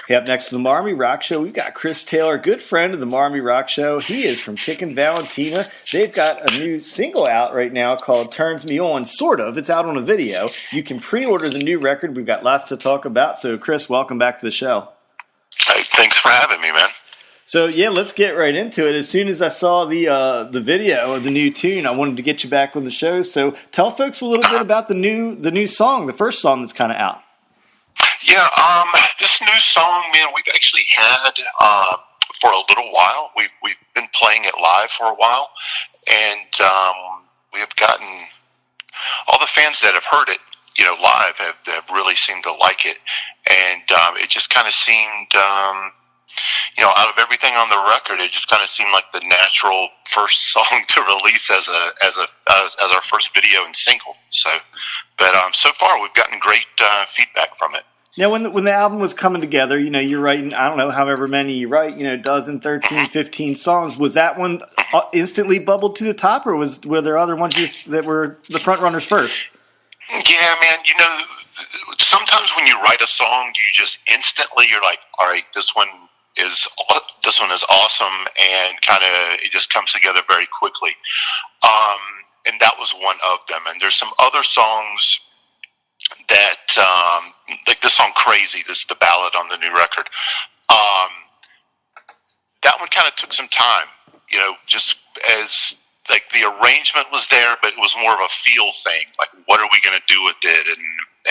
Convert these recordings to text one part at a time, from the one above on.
Hey, up next to the Marmy Rock Show, we've got Chris Taylor, good friend of the Marmy Rock Show. He is from Kickin Valentina. They've got a new single out right now called Turns Me On, sort of. It's out on a video. You can pre-order the new record. We've got lots to talk about. So, Chris, welcome back to the show. Hey, thanks for having me, man. So, yeah, let's get right into it. As soon as I saw the video of the new tune, I wanted to get you back on the show. So, tell folks a little bit about the new song, the first song that's kind of out. Yeah, this new song, man, we've actually had for a little while. We've been playing it live for a while, and we have gotten all the fans that have heard it, live have really seemed to like it, and it just kind of seemed, out of everything on the record, it just kind of seemed like the natural first song to release as our first video and single. So, but so far we've gotten great feedback from it. Now, when the album was coming together, you're writing, I don't know, however many you write, a dozen, 13, 15 songs. Was that one instantly bubbled to the top, or were there other ones that were the front runners first? Yeah, man, sometimes when you write a song, you just instantly, you're like, all right, this one is awesome, and kind of it just comes together very quickly. And that was one of them. And there's some other songs that like this song Crazy, this is the ballad on the new record. That one kind of took some time, just as like the arrangement was there, but it was more of a feel thing. Like, what are we going to do with it,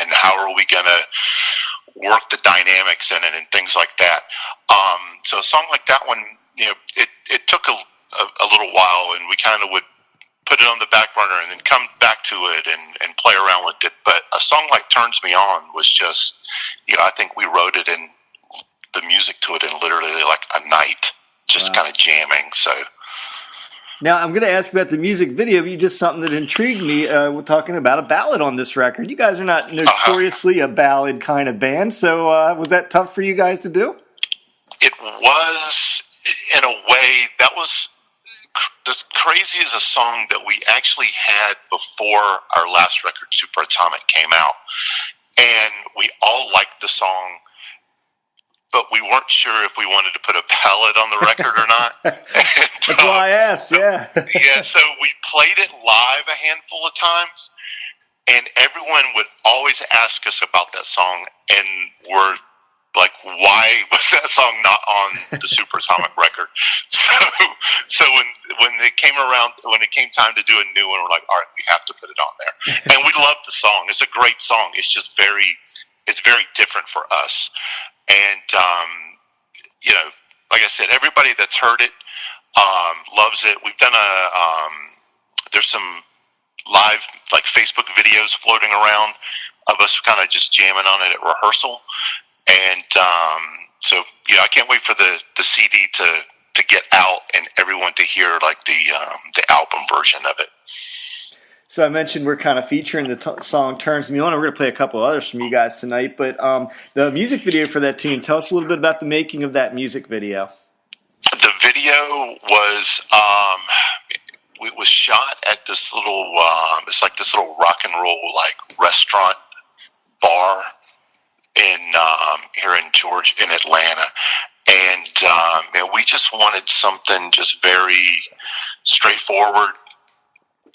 and how are we going to work the dynamics in it and things like that. So a song like that one, it took a little while, and we kind of would put it on the back burner and then come back to it and play around with it. But a song like Turns Me On was just, I think we wrote it in the music to it in literally like a night, just kind of jamming. So now I'm going to ask about the music video. You just something that intrigued me. We're talking about a ballad on this record. You guys are not notoriously a ballad kind of band. So was that tough for you guys to do? It was, in a way. That was, the Crazy is a song that we actually had before our last record, Super Atomic, came out. And we all liked the song, but we weren't sure if we wanted to put a ballad on the record or not. That's why I asked, yeah. Yeah, so we played it live a handful of times, and everyone would always ask us about that song, and we're like, why was that song not on the Super Atomic record? So when it came time to do a new one, we're like, all right, we have to put it on there. And we love the song. It's a great song. It's just very different for us. And, like I said, everybody that's heard it loves it. We've done there's some live like Facebook videos floating around of us kind of just jamming on it at rehearsal. And so, I can't wait for the CD to get out and everyone to hear like the album version of it. So I mentioned we're kind of featuring the song Turns Me On. We're going to play a couple others from you guys tonight. But the music video for that tune, tell us a little bit about the making of that music video. The video was it was shot at this little it's like this little rock and roll like restaurant bar in here in Atlanta, and we just wanted something just very straightforward,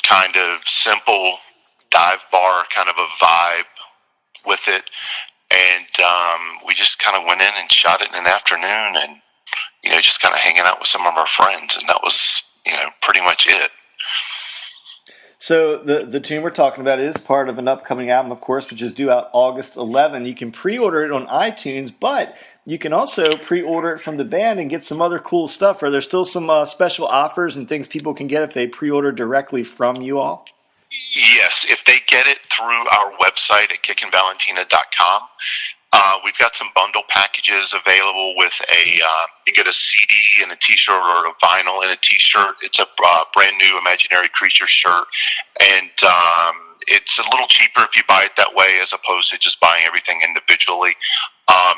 kind of simple dive bar kind of a vibe with it, and we just kind of went in and shot it in an afternoon, and just kind of hanging out with some of our friends, and that was pretty much it. So the tune we're talking about is part of an upcoming album, of course, which is due out August 11. You can pre-order it on iTunes, but you can also pre-order it from the band and get some other cool stuff. Are there still some special offers and things people can get if they pre-order directly from you all? Yes, if they get it through our website at kickinvalentina.com, we've got some bundle packages available with you get a CD and a T-shirt, or a vinyl and a T-shirt. It's a brand new Imaginary Creature shirt, and it's a little cheaper if you buy it that way as opposed to just buying everything individually.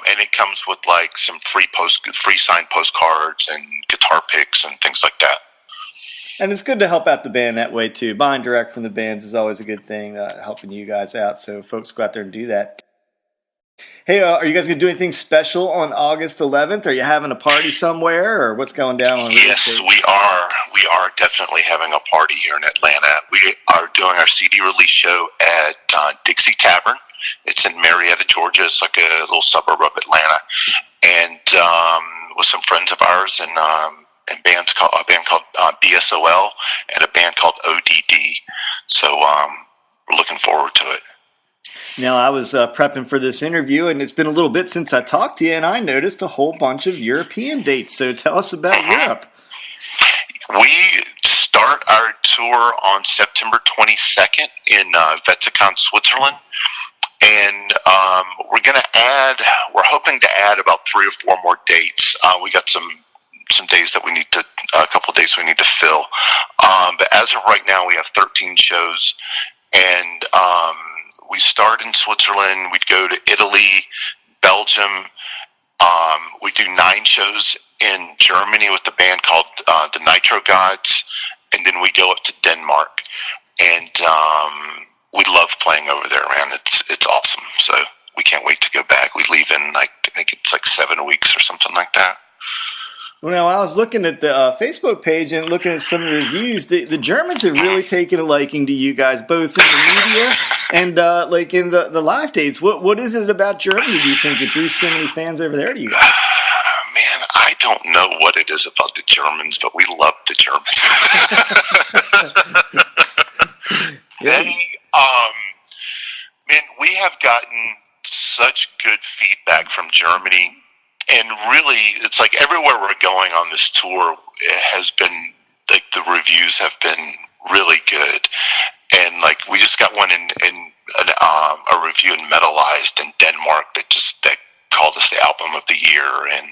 And it comes with like some free signed postcards and guitar picks and things like that. And it's good to help out the band that way too. Buying direct from the bands is always a good thing, helping you guys out. So folks, go out there and do that. Hey, are you guys going to do anything special on August 11th? Are you having a party somewhere, or what's going down on Yes, we are. We are definitely having a party here in Atlanta. We are doing our CD release show at Dixie Tavern. It's in Marietta, Georgia. It's like a little suburb of Atlanta, and with some friends of ours and a band called BSOL and a band called ODD. So we're looking forward to it. Now, I was prepping for this interview, and it's been a little bit since I talked to you, and I noticed a whole bunch of European dates. So tell us about Europe. We start our tour on September 22nd in Wetzikon, Switzerland. And we're hoping to add about 3 or 4 more dates. We got some days that a couple of days we need to fill. But as of right now, we have 13 shows. And we start in Switzerland. We'd go to Italy, Belgium. We do 9 shows in Germany with the band called the Nitro Gods. And then we go up to Denmark. And we love playing over there, man. It's awesome. So we can't wait to go back. We leave in, I think it's like 7 weeks or something like that. Well, now, I was looking at the Facebook page and looking at some of the reviews. The Germans have really taken a liking to you guys, both in the media and like in the live dates. What is it about Germany, do you think, that drew so many fans over there to you guys? Man, I don't know what it is about the Germans, but we love the Germans. Man, we have gotten such good feedback from Germany. And really, it's like everywhere we're going on this tour, it has been, like, the reviews have been really good. And, like, we just got one in a review in Metalized in Denmark that called us the album of the year. And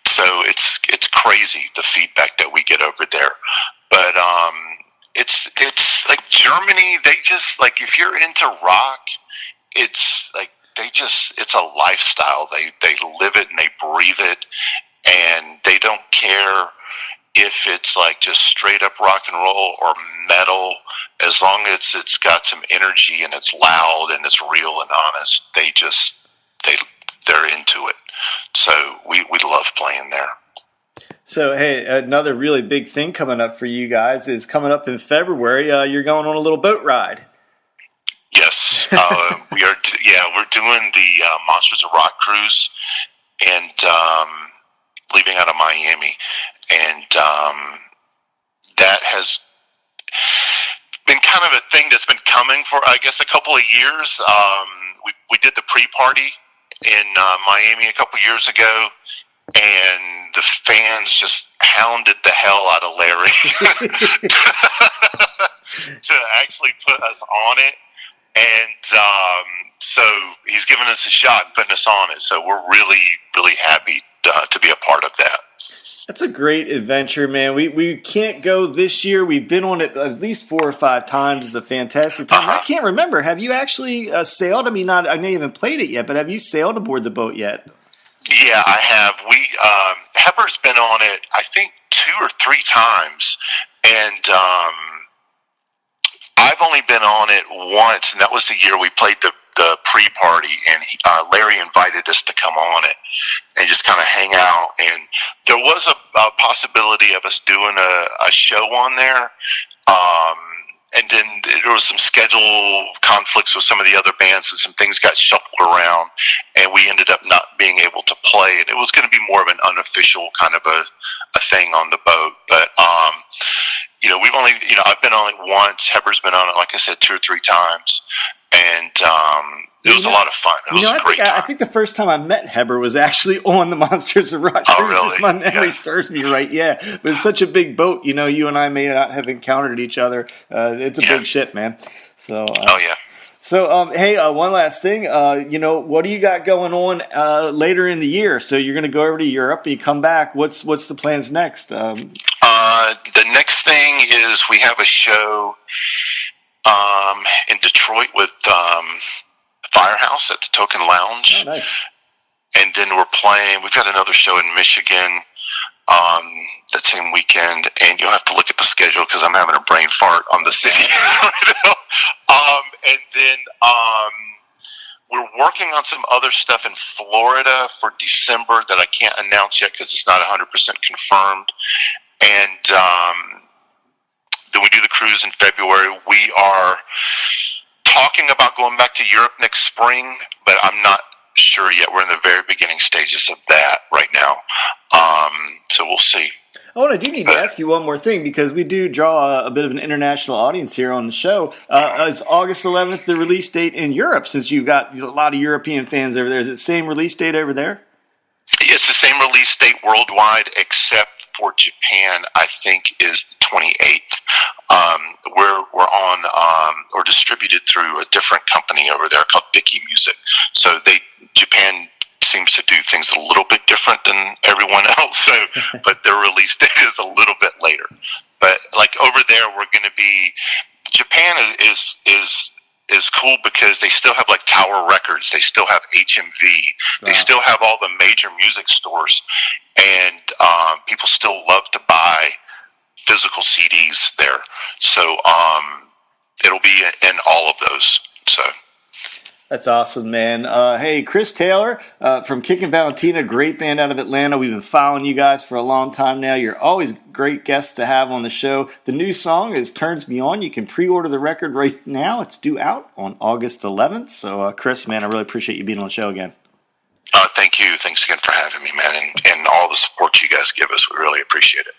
so it's crazy, the feedback that we get over there. But it's like Germany, they just, like, if you're into rock, it's like, it's a lifestyle. They live it and they breathe it, and they don't care if it's like just straight up rock and roll or metal. As long as it's got some energy and it's loud and it's real and honest, they're into it. So we love playing there. So, hey, another really big thing coming up for you guys is coming up in February. You're going on a little boat ride. Yes, we are. Yeah, we're doing the Monsters of Rock cruise, and leaving out of Miami, and that has been kind of a thing that's been coming for, I guess, a couple of years. We did the pre-party in Miami a couple years ago, and the fans just hounded the hell out of Larry to actually put us on it. And so he's given us a shot and putting us on it. So we're really, really happy to be a part of that. That's a great adventure, man. We can't go this year. We've been on it at least 4 or 5 times. It's a fantastic time. I can't remember. Have you actually sailed? I mean, I know you haven't played it yet, but have you sailed aboard the boat yet? Yeah, I have. Heber's been on it, I think, 2 or 3 times. And I've only been on it once, and that was the year we played the pre-party, and Larry invited us to come on it and just kind of hang out. And there was a possibility of us doing a show on there, and then there was some schedule conflicts with some of the other bands, and some things got shuffled around, and we ended up not being able to play. And it was going to be more of an unofficial kind of a thing on the boat, but we've only, I've been on it once. Heber's been on it, like I said, 2 or 3 times, and it was a lot of fun. It was a great time. I think the first time I met Heber was actually on the Monsters of Rock cruise. Oh, really? If my memory serves me right, yeah. But it's such a big boat. You and I may not have encountered each other. It's a big ship, man. So. Oh yeah. So, hey, one last thing. What do you got going on later in the year? So you're going to go over to Europe and you come back. What's the plans next? The next thing is we have a show in Detroit with Firehouse at the Token Lounge. Oh, nice. And then we've got another show in Michigan that same weekend, and you'll have to look at the schedule because I'm having a brain fart on the city right now. And then we're working on some other stuff in Florida for December that I can't announce yet because it's not 100% confirmed. And then we do the cruise in February. We are talking about going back to Europe next spring, but I'm not sure yet. We're in the very beginning stages of that right now. So we'll see. Oh, and I do need to ask you one more thing, because we do draw a bit of an international audience here on the show. Is August 11th the release date in Europe, since you've got a lot of European fans over there? Is it the same release date over there? It's the same release date worldwide, except for Japan, I think, is the 28th. We're on or distributed through a different company over there called Vicky Music. So Japan seems to do things a little bit different than everyone else. So, but their release date is a little bit later. But like over there, we're going to be. Japan is cool because they still have like Tower Records, they still have HMV, they still have all the major music stores, and people still love to buy physical CDs there. So it'll be in all of those. So. That's awesome, man. Hey, Chris Taylor from Kickin Valentina, great band out of Atlanta. We've been following you guys for a long time now. You're always great guests to have on the show. The new song is Turns Me On. You can pre-order the record right now. It's due out on August 11th. So, Chris, man, I really appreciate you being on the show again. Thank you. Thanks again for having me, man, and all the support you guys give us. We really appreciate it.